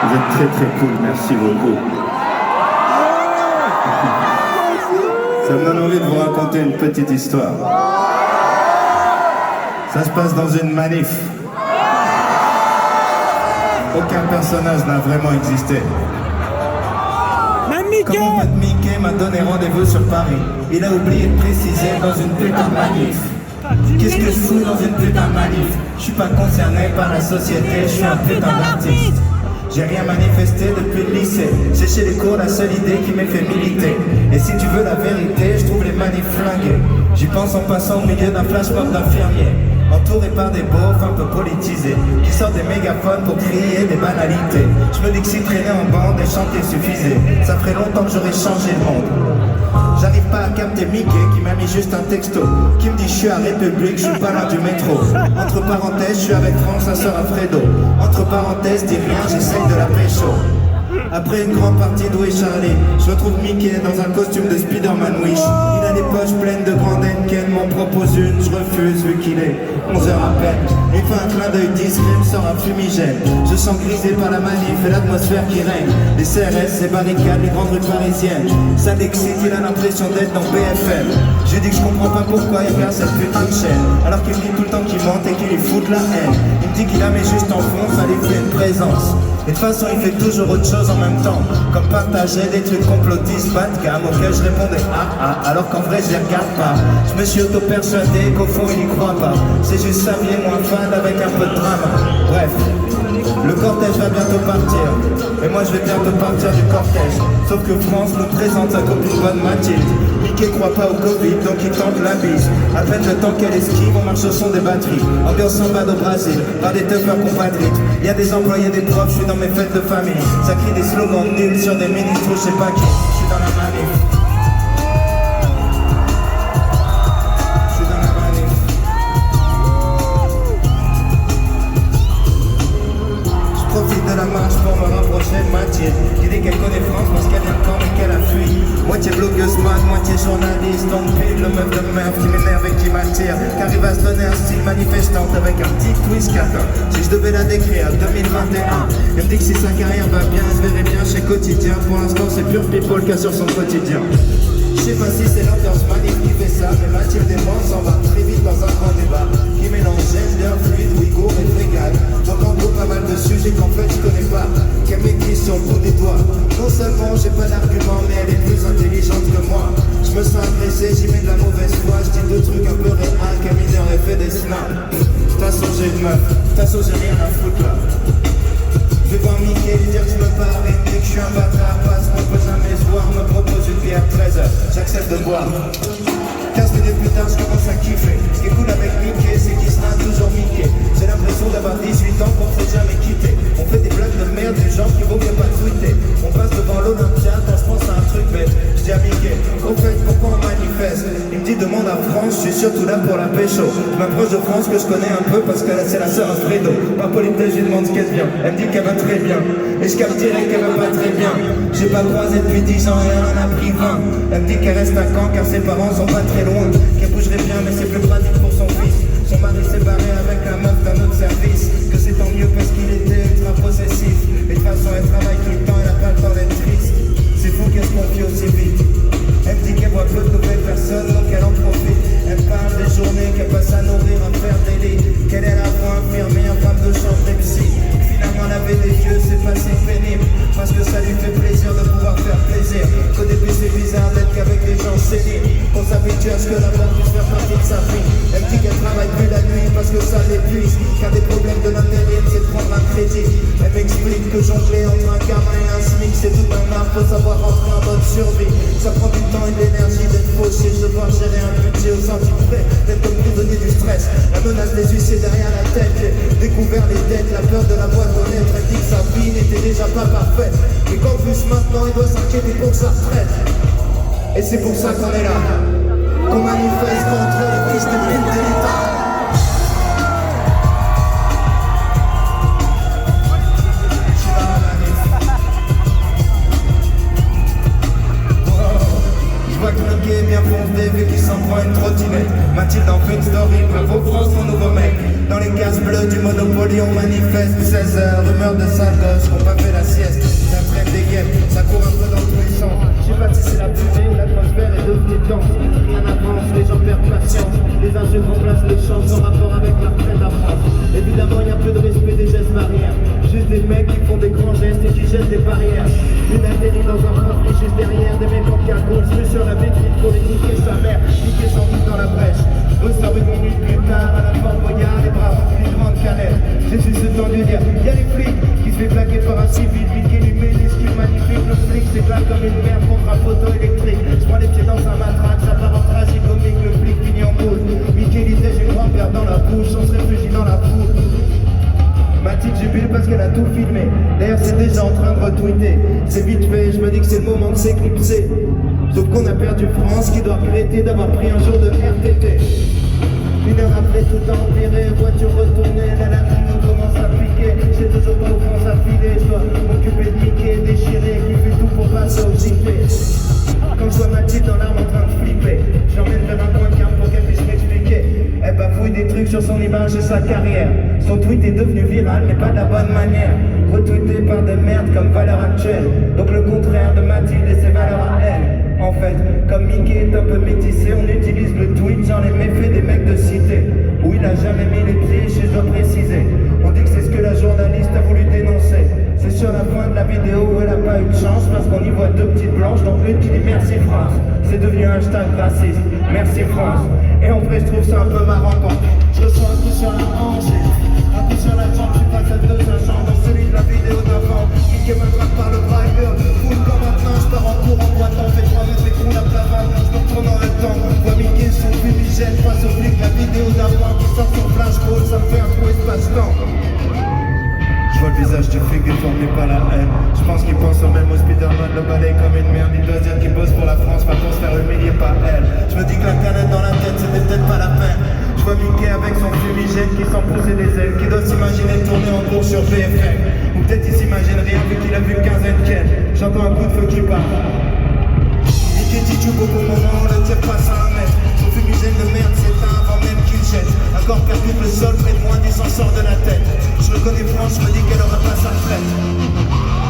Vous êtes très très cool, merci beaucoup. Ça me donne envie de vous raconter une petite histoire. Ça se passe dans une manif. Aucun personnage n'a vraiment existé. Comme mon pote Mickey m'a donné rendez-vous sur Paris, il a oublié de préciser dans une putain de manif. Qu'est-ce que je fous dans une putain de manif? Je suis pas concerné par la société, je suis un putain d'artiste. J'ai rien manifesté depuis le lycée. J'ai chez les cours la seule idée qui m'ait fait militer. Et si tu veux la vérité, je trouve les manifs flingués. J'y pense en passant au milieu d'un flash mob d'infirmiers, entouré par des beaufs un peu politisés, qui sortent des mégaphones pour crier des banalités. Je me dis que si traîner en bande et chanter suffisait, ça ferait longtemps que j'aurais changé le monde. J'arrive pas à capter Mickey qui m'a mis juste un texto qui me dit je suis à République, je suis pas loin du métro. Entre parenthèses, je suis avec France, sa sœur Alfredo. Entre parenthèses, dis rien, j'essaye de la pécho. Après une grande partie d'Où est Charlie, je retrouve Mickey dans un costume de Spider-Man Wish. Il a les poches pleines de grandes Henken, m'en propose une, je refuse vu qu'il est 11h à peine. Il fait un clin d'œil discret, me sort un fumigène. Je sens grisé par la manif et l'atmosphère qui règne. Les CRS, les barricades, les grandes rues parisiennes. Ça l'excite, il a l'impression d'être dans BFM. Je dis que je comprends pas pourquoi il regarde cette putain de chaîne, alors qu'il me dit tout le temps qu'il mente et qu'il lui fout de la haine. Il me dit qu'il a mis juste en fond, fallait faire une présence. Et de toute façon il fait toujours autre chose en même temps, comme partager des trucs complotistes bas de gamme auxquels je répondais alors qu'en vrai je les regarde pas. Je me suis auto-persuadé qu'au fond il y croit pas. C'est juste sa vie est moins fade avec un peu de drama. Bref, le cortège va bientôt partir, et moi je vais bientôt partir du cortège. Sauf que France nous présente sa copine bonne Mathilde. Mickey croit pas au Covid, donc il tente la bise. À peine le temps qu'elle esquive, on marche au son des batteries. Ambiance samba au Brésil, par des teufeurs compatriotes. Il y a des employés, des profs, je suis dans mes fêtes de famille. Ça crie des slogans nuls sur des ministres, je sais pas qui. Je suis dans la manif. Profite de la marche pour me rapprocher de Mathilde, qui dit qu'elle connaît France parce qu'elle vient de camp mais qu'elle a fui. Moitié blogueuse mode, moitié journaliste, donc pile le meuf de meuf qui m'énerve et qui m'attire, qui arrive à se donner un style manifestante avec un petit twist catin. Si je devais la décrire, 2021, elle me dit que si sa carrière va bien, elle se verrait bien chez Quotidien. Pour l'instant c'est pure people qui a sur son quotidien. Je sais pas si c'est l'ambiance manif qui fait ça, mais Mathilde et moi s'en va très vite dans un grand débat qui mélange gender, fluide, ouïghour et frégate. Donc en gros pas mal de sujets qu'en fait je connais pas, qu'elle maîtrise sur le bout des doigts. Non seulement j'ai pas d'argument, mais elle est plus intelligente que moi. Je me sens agressé, j'y mets de la mauvaise foi, je dis deux trucs un peu réels, qu'un mineur ait fait des snaps. De toute façon j'ai une meuf, de toute façon j'ai rien à foutre là. Je vais voir Mickey, lui dire que je me barre et que je suis un bâtard parce qu'on peut jamais se voir, me propose une bière 13h, j'accepte de boire. 15 minutes plus tard, je commence à kiffer. Ce qui est cool avec Mickey, c'est qu'il sera toujours Mickey. J'ai l'impression d'avoir 18 ans qu'on ne s'est jamais quitté. On fait des blagues de merde du genre qu'il vaut mieux pas tweeter. On passe devant l'Olympia quand je pense à un truc bête. Je dis à Mickey, au fait, pourquoi on manifeste? Il me dit, demande à France, je suis surtout là pour la pécho. Je m'approche de France que je connais un peu parce que c'est la sœur Alfredo. Par politesse, je lui demande ce qu'elle vient. Elle me dit qu'elle va très bien. Et je capte direct qu'elle va pas très bien. J'ai pas croisé depuis 10 ans et elle en a pris 20. Elle me dit qu'elle reste à Caen car ses parents sont pas très loin, qu'elle bougerait bien mais c'est plus pratique pour son fils. Son mari s'est barré avec la meuf d'un autre service, que c'est tant mieux parce qu'il était ultra possessif. Et de toute façon elle travaille tout le temps, elle a pas le temps d'être triste. C'est fou qu'elle se confie aussi vite. Elle me dit qu'elle voit peu de nouvelles personnes donc elle en profite. Elle parle des journées qu'elle passe à nourrir, à faire des lits, qu'elle est la voix infirmière, femme de chambre et psy. Finalement laver les yeux c'est pas si pénible, parce que ça lui fait plaisir de pouvoir faire plaisir. Qu'au début c'est bizarre d'être qu'avec les gens séniles, qu'on s'habitue à ce que la mort puisse faire partie de sa vie. Elle me dit qu'elle travaille plus la nuit parce que ça l'épuise, car des problèmes de l'intérim c'est de prendre un crédit. Elle m'explique que jongler entre un gamin et un SMIC c'est tout un art, faut savoir rentrer en mode survie. Ça prend du temps et de l'énergie d'être fauché, de devoir gérer un budget au centime près, d'être comme prisonnier du stress. La menace des huissiers derrière la tête, j'ai découvert les dettes, la peur de la boîte aux lettres. Elle dit que sa vie n'était déjà pas parfaite, et qu'en plus maintenant il doit s'inquiéter pour sa retraite. Et c'est pour ça qu'on est là, qu'on manifeste contre les fils de pute de l'État. Je vois que Mickey est bien foncé vu qu'il s'en prend une trottinette. Mathilde en fait une story, bravo France mon nouveau mec. Dans les cases bleues du Monopoly on manifeste 16h, rumeur de sale gosse qu'on pas fait la sieste. c'est qui jette des barrières. Une atterrit dans un profil juste derrière. Des mecs en cagoule, je sur la vitrine pour les niquer sa mère. Niquer sans doute dans la brèche. Ressort une minute plus tard à la Fort Boyard. Les bras remplis de grande canette. J'ai juste le temps de dire, y'a les flics qui se fait plaquer par un civil. Piquer lui met des skills magnifiques. Le flic s'éclate comme une merde contre un poteau électrique. Je prends les pieds dans un matraque, ça part en tragicomique. Le flic finit en boule. Mickey disait j'ai une grand-père dans la bouche. On se réfugie dans la foule. Mathilde jubile parce qu'elle a tout filmé. D'ailleurs c'est déjà en train de retweeter. C'est vite fait, je me dis que c'est le moment de s'éclipser. Sauf qu'on a perdu France qui doit regretter d'avoir pris un jour de RTT. Une heure après tout empiré, voiture retournée, la latrine nous commence à piquer. J'ai toujours pas où France à filer, je dois m'occuper de Mickey déchiré, qui fait tout pour passer au JP. Quand je vois Mathilde dans l'arme en train de flipper, je l'emmène vers un coin de carte pour qu'elle puisse m'expliquer. Elle bafouille des trucs sur son image et sa carrière. Son tweet est devenu viral, mais pas de la bonne manière. Retweeté par des merdes comme valeur actuelle. Donc le contraire de Mathilde et ses valeurs à elle. En fait, comme Mickey est un peu métissé, on utilise le tweet genre les méfaits des mecs de cité. Où il a jamais mis les pieds, je dois préciser. On dit que c'est ce que la journaliste a voulu dénoncer. C'est sur la fin de la vidéo où elle a pas eu de chance parce qu'on y voit deux petites blanches dont une qui dit merci France. C'est devenu un hashtag raciste, merci France. Et en vrai je trouve ça un peu marrant quand je reçois un coup sur la hanche, un coup sur la jambe, je suis face à deux agents dans celui de la vidéo d'avant. Qui m'attrape par le bras et hurle, full comme maintenant, je pars en cours en boitant, fais 3 mètres et roule à plat ventre, je me retourne en même temps, vois Mickey son fumigène face au flic, la vidéo d'avant qui sort sur flash ball, ça me fait un coup espace-temps. Je vois le visage du flic déformé par la haine. Je pense qu'il pense au même au Spider-Man, le balai comme une merde. Il doit dire qu'il bosse pour la France, pas pour se faire humilier par elle. Je me dis que la canette dans la tête, c'était peut-être pas la peine. Je vois Mickey avec son fumigène qui sent pousser des ailes, qui doit s'imaginer tourner en cours sur BFM. Ou peut-être il s'imagine rien vu qu'il a vu 15 Ken. J'entends un coup de feu qui part. Mickey dit tout au bon moment, on le tire pas à 1 mètre. Son fumigène de merde s'éteint avant même qu'il jette. Un corps perdu le sol près de moi, il s'en sort de la tête. Je reconnais France, je me dis qu'elle aura pas sa retraite.